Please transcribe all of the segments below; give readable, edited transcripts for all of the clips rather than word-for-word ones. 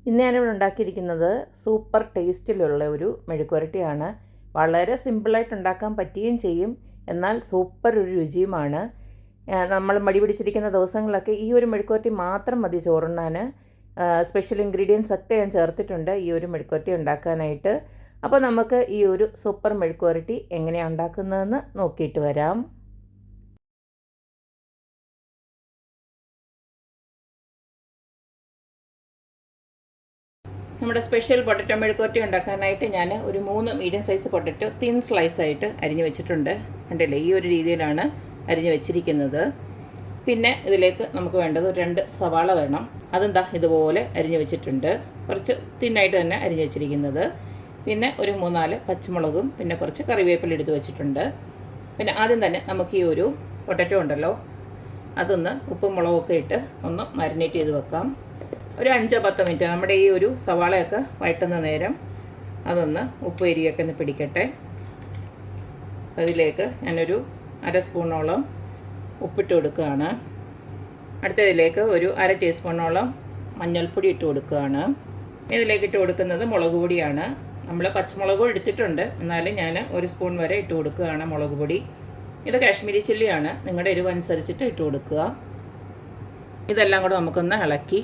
ഇന്ന് ഞാനിവിടെ ഉണ്ടാക്കിയിരിക്കുന്നത് സൂപ്പർ ടേസ്റ്റിലുള്ള ഒരു മെഴുക്കുവരട്ടിയാണ്. വളരെ സിമ്പിളായിട്ട് ഉണ്ടാക്കാൻ പറ്റുകയും ചെയ്യും, എന്നാൽ സൂപ്പർ ഒരു രുചിയുമാണ്. നമ്മൾ മടി പിടിച്ചിരിക്കുന്ന ദിവസങ്ങളിലൊക്കെ ഈ ഒരു മെഴുക്കുവരട്ടി മാത്രം മതി ചോറുണ്ണാൻ. സ്പെഷ്യൽ ഇൻഗ്രീഡിയൻസ് ഒക്കെ ഞാൻ ചേർത്തിട്ടുണ്ട് ഈ ഒരു മെഴുക്കുവരട്ടി ഉണ്ടാക്കാനായിട്ട്. അപ്പോൾ നമുക്ക് ഈ ഒരു സൂപ്പർ മെഴുക്കുവരട്ടി എങ്ങനെയാണ് ഉണ്ടാക്കുന്നതെന്ന് നോക്കിയിട്ട് വരാം. നമ്മുടെ സ്പെഷ്യൽ പൊട്ടറ്റോ മെഴുക്കുവരട്ടി ഉണ്ടാക്കാനായിട്ട് ഞാൻ ഒരു 3 മീഡിയം സൈസ് പൊട്ടറ്റോ തിൻ സ്ലൈസായിട്ട് അരിഞ്ഞ് വെച്ചിട്ടുണ്ട്. കണ്ടില്ലേ, ഈ ഒരു രീതിയിലാണ് അരിഞ്ഞ് വെച്ചിരിക്കുന്നത്. പിന്നെ ഇതിലേക്ക് നമുക്ക് വേണ്ടത് ഒരു 2 സവാള വേണം. അതെന്താ ഇതുപോലെ അരിഞ്ഞ് വെച്ചിട്ടുണ്ട്, കുറച്ച് തിന്നായിട്ട് തന്നെ അരിഞ്ഞ് വെച്ചിരിക്കുന്നത്. പിന്നെ ഒരു 3-4 പച്ചമുളകും പിന്നെ കുറച്ച് കറിവേപ്പില എടുത്ത് വെച്ചിട്ടുണ്ട്. പിന്നെ ആദ്യം തന്നെ നമുക്ക് ഈ ഒരു പൊട്ടറ്റോ ഉണ്ടല്ലോ, അതൊന്ന് ഉപ്പും മുളകൊക്കെ ഇട്ട് ഒന്ന് മാരിനേറ്റ് ചെയ്ത് വെക്കാം. ഒരു 5-10 മിനിറ്റ് നമ്മുടെ ഈ ഒരു സവാളയൊക്കെ വഴറ്റുന്ന നേരം അതൊന്ന് ഉപ്പ് എരിയൊക്കെ ഒന്ന് പിടിക്കട്ടെ. അതിലേക്ക് ഞാനൊരു 1/2 സ്പൂണോളം ഉപ്പിട്ട് കൊടുക്കുകയാണ്. അടുത്തതിലേക്ക് ഒരു 1/2 ടീസ്പൂണോളം മഞ്ഞൾപ്പൊടി ഇട്ട് കൊടുക്കുകയാണ്. ഇതിലേക്ക് ഇട്ട് കൊടുക്കുന്നത് മുളക് പൊടിയാണ്. നമ്മൾ പച്ചമുളകും എടുത്തിട്ടുണ്ട്, എന്നാലും ഞാൻ 1 സ്പൂൺ വരെ ഇട്ട് കൊടുക്കുകയാണ് മുളക് പൊടി. ഇത് കാശ്മീരി ചില്ലിയാണ്, നിങ്ങളുടെ എരിവ് അനുസരിച്ചിട്ട് ഇട്ട് കൊടുക്കുക. ഇതെല്ലാം കൂടെ നമുക്കൊന്ന് ഇളക്കി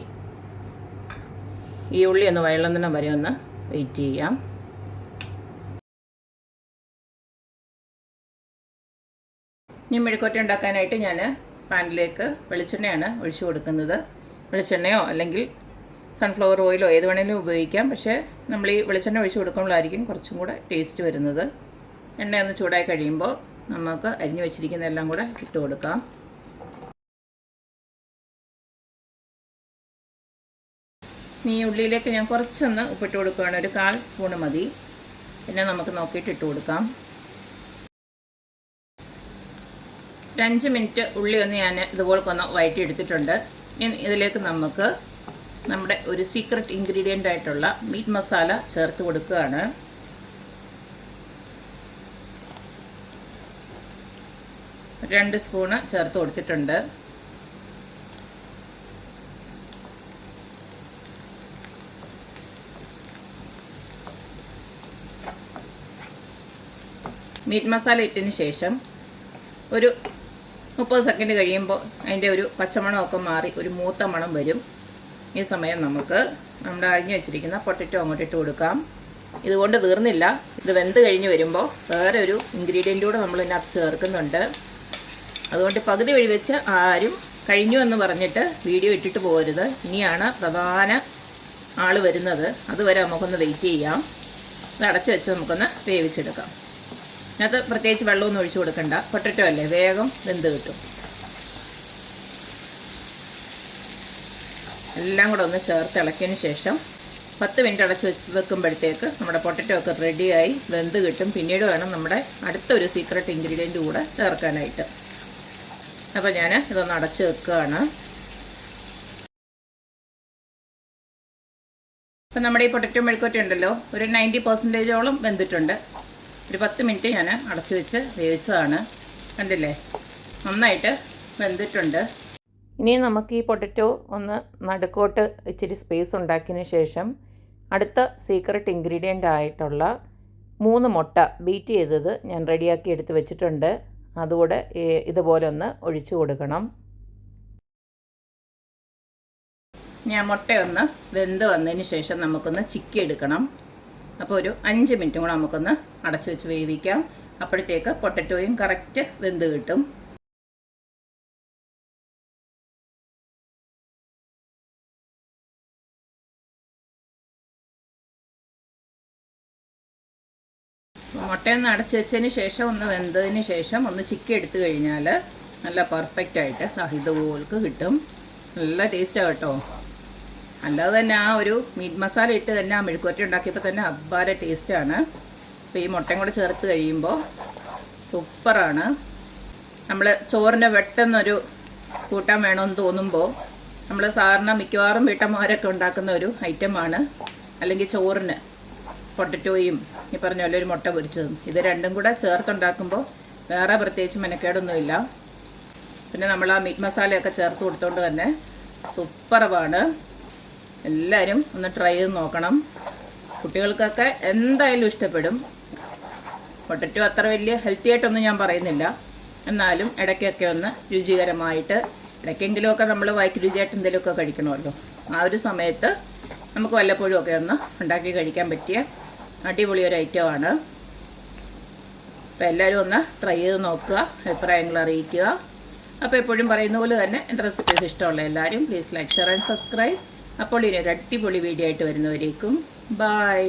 ഈ ഉള്ളി ഒന്ന് വഴളുന്നതിന് വരെ ഒന്ന് വെയിറ്റ് ചെയ്യാം. ഇനി മെഴുക്കുവരട്ടി ഉണ്ടാക്കാനായിട്ട് ഞാൻ പാനിലേക്ക് വെളിച്ചെണ്ണയാണ് ഒഴിച്ചു കൊടുക്കുന്നത്. വെളിച്ചെണ്ണയോ അല്ലെങ്കിൽ സൺഫ്ലവർ ഓയിലോ ഏത് വേണമെങ്കിലും ഉപയോഗിക്കാം, പക്ഷേ നമ്മൾ ഈ വെളിച്ചെണ്ണ ഒഴിച്ചു കൊടുക്കുമ്പോഴായിരിക്കും കുറച്ചും കൂടെ ടേസ്റ്റ് വരുന്നത്. എണ്ണ ഒന്ന് ചൂടായി കഴിയുമ്പോൾ നമുക്ക് അരിഞ്ഞു വെച്ചിരിക്കുന്നതെല്ലാം കൂടെ ഇട്ട് കൊടുക്കാം. ഈ ഉള്ളിയിലേക്ക് ഞാൻ കുറച്ചൊന്ന് ഉപ്പിട്ട് കൊടുക്കുകയാണ്, ഒരു 1/4 സ്പൂണ് മതി. പിന്നെ നമുക്ക് നോക്കിയിട്ട് ഇട്ട് കൊടുക്കാം. 5 മിനിറ്റ് ഉള്ളി ഒന്ന് ഞാൻ ഇതുപോലൊന്ന് വഴറ്റി എടുത്തിട്ടുണ്ട്. ഇതിലേക്ക് നമുക്ക് നമ്മുടെ ഒരു സീക്രട്ട് ഇൻഗ്രീഡിയൻ്റ് ആയിട്ടുള്ള മീറ്റ് മസാല ചേർത്ത് കൊടുക്കുകയാണ്. ഒരു 2 സ്പൂണ് ചേർത്ത് കൊടുത്തിട്ടുണ്ട്. മീറ്റ് മസാല ഇട്ടതിന് ശേഷം ഒരു 30 സെക്കൻഡ് കഴിയുമ്പോൾ അതിൻ്റെ ഒരു പച്ചമണമൊക്കെ മാറി ഒരു മൂത്ത മണം വരും. ഈ സമയം നമുക്ക് നമ്മുടെ അരിഞ്ഞു വെച്ചിരിക്കുന്ന പൊട്ടറ്റോ അങ്ങോട്ട് ഇട്ട് കൊടുക്കാം. ഇതുകൊണ്ട് തീർന്നില്ല, ഇത് വെന്ത് കഴിഞ്ഞ് വരുമ്പോൾ വേറെ ഒരു ഇൻഗ്രീഡിയൻ്റ് കൂടെ നമ്മൾ ഇതിനകത്ത് ചേർക്കുന്നുണ്ട്. അതുകൊണ്ട് പകുതി വഴി വെച്ച് ആരും കഴിഞ്ഞു എന്ന് പറഞ്ഞിട്ട് വീഡിയോ ഇട്ടിട്ട് പോകരുത്. ഇനിയാണ് പ്രധാന ആൾ വരുന്നത്, അതുവരെ നമുക്കൊന്ന് വെയിറ്റ് ചെയ്യാം. ഇത് അടച്ചു വെച്ച് നമുക്കൊന്ന് വേവിച്ചെടുക്കാം. അതിനകത്ത് പ്രത്യേകിച്ച് വെള്ളമൊന്നും ഒഴിച്ചു കൊടുക്കണ്ട, പൊട്ടറ്റോ അല്ലേ, വേഗം വെന്ത് കിട്ടും. എല്ലാം കൂടെ ഒന്ന് ചേർത്ത് ഇളക്കിയതിന് ശേഷം 10 മിനിറ്റ് അടച്ച് വെക്കുമ്പോഴത്തേക്ക് നമ്മുടെ പൊട്ടറ്റോ ഒക്കെ റെഡിയായി വെന്ത് കിട്ടും. പിന്നീട് വേണം നമ്മുടെ അടുത്തൊരു സീക്രട്ട് ഇൻഗ്രീഡിയൻറ്റ് കൂടെ ചേർക്കാനായിട്ട്. അപ്പോൾ ഞാൻ ഇതൊന്ന് അടച്ച് വെക്കുകയാണ്. അപ്പം നമ്മുടെ ഈ പൊട്ടറ്റോ മെഴുക്കുവരട്ടി ഉണ്ടല്ലോ, ഒരു 90% വെന്തിട്ടുണ്ട്. ഒരു 10 മിനിറ്റ് ഞാൻ അടച്ചു വെച്ച് വേവിച്ചതാണ്. കണ്ടില്ലേ, നന്നായിട്ട് വെന്തിട്ടുണ്ട്. ഇനി നമുക്ക് ഈ പൊട്ടറ്റോ ഒന്ന് നടുക്കോട്ട് ഇച്ചിരി സ്പേസ് ഉണ്ടാക്കിയതിന് ശേഷം അടുത്ത സീക്രട്ട് ഇൻഗ്രീഡിയൻ്റ് ആയിട്ടുള്ള 3 മുട്ട ബീറ്റ് ചെയ്തത് ഞാൻ റെഡിയാക്കി എടുത്ത് വെച്ചിട്ടുണ്ട്. അതുകൂടെ ഇതുപോലെ ഒന്ന് ഒഴിച്ചു കൊടുക്കണം. ഞാൻ മുട്ടയൊന്ന് വെന്ത് വന്നതിന് ശേഷം നമുക്കൊന്ന് ചിക്കി എടുക്കണം. അപ്പോൾ ഒരു 5 മിനിറ്റും കൂടെ നമുക്കൊന്ന് അടച്ചു വെച്ച് വേവിക്കാം. അപ്പോഴത്തേക്ക് പൊട്ടറ്റോയും കറക്റ്റ് വെന്ത് കിട്ടും. മുട്ടയൊന്ന് അടച്ചു വെച്ചതിന് ശേഷം ഒന്ന് വെന്തതിന് ശേഷം ഒന്ന് ചിക്കി എടുത്തു കഴിഞ്ഞാൽ നല്ല പെർഫെക്റ്റായിട്ട് ഇതുപോലക്ക് കിട്ടും. നല്ല ടേസ്റ്റാണ് കേട്ടോ. അല്ലാതെ തന്നെ ആ ഒരു മീറ്റ് മസാല ഇട്ട് തന്നെ ആ മെഴുക്കുവരട്ടി ഉണ്ടാക്കിയപ്പോൾ തന്നെ അബ്ബാര ടേസ്റ്റാണ്. അപ്പോൾ ഈ മുട്ടയും കൂടെ ചേർത്ത് കഴിയുമ്പോൾ സൂപ്പറാണ്. നമ്മൾ ചോറിൻ്റെ പെട്ടെന്നൊരു കൂട്ടാൻ വേണമെന്ന് തോന്നുമ്പോൾ നമ്മൾ സാധാരണ മിക്കവാറും വീട്ടമ്മമാരൊക്കെ ഉണ്ടാക്കുന്ന ഒരു ഐറ്റമാണ്. അല്ലെങ്കിൽ ചോറിന് പൊട്ടറ്റോയും ഈ പറഞ്ഞ പോലെ ഒരു മുട്ട പൊരിച്ചതും, ഇത് രണ്ടും കൂടെ ചേർത്തുണ്ടാക്കുമ്പോൾ വേറെ പ്രത്യേകിച്ച് മെനക്കേടൊന്നുമില്ല. പിന്നെ നമ്മൾ ആ മീറ്റ് മസാലയൊക്കെ ചേർത്ത് കൊടുത്തുകൊണ്ട് തന്നെ സൂപ്പറാണ്. എല്ലാവരും ഒന്ന് ട്രൈ ചെയ്ത് നോക്കണം. കുട്ടികൾക്കൊക്കെ എന്തായാലും ഇഷ്ടപ്പെടും. പൊട്ടറ്റോ അത്ര വലിയ ഹെൽത്തി ആയിട്ടൊന്നും ഞാൻ പറയുന്നില്ല, എന്നാലും ഇടയ്ക്കൊക്കെ ഒന്ന് രുചികരമായിട്ട്, ഇടയ്ക്കെങ്കിലുമൊക്കെ നമ്മൾ വായിക്ക് രുചിയായിട്ട് എന്തെങ്കിലുമൊക്കെ കഴിക്കണമല്ലോ. ആ ഒരു സമയത്ത് നമുക്ക് വല്ലപ്പോഴും ഒക്കെ ഒന്ന് ഉണ്ടാക്കി കഴിക്കാൻ പറ്റിയ അടിപൊളി ഒരു ഐറ്റമാണ്. അപ്പോൾ എല്ലാവരും ഒന്ന് ട്രൈ ചെയ്ത് നോക്കുക, അഭിപ്രായങ്ങൾ അറിയിക്കുക. അപ്പോൾ എപ്പോഴും പറയുന്ന പോലെ തന്നെ എൻ്റെ റെസിപ്പീസ് ഇഷ്ടമുള്ള എല്ലാവരും please like, share and subscribe. അപ്പോൾ ഇനി ഒരു അടിപൊളി വീഡിയോ ആയിട്ട് വരുന്നവരേക്കും ബൈ.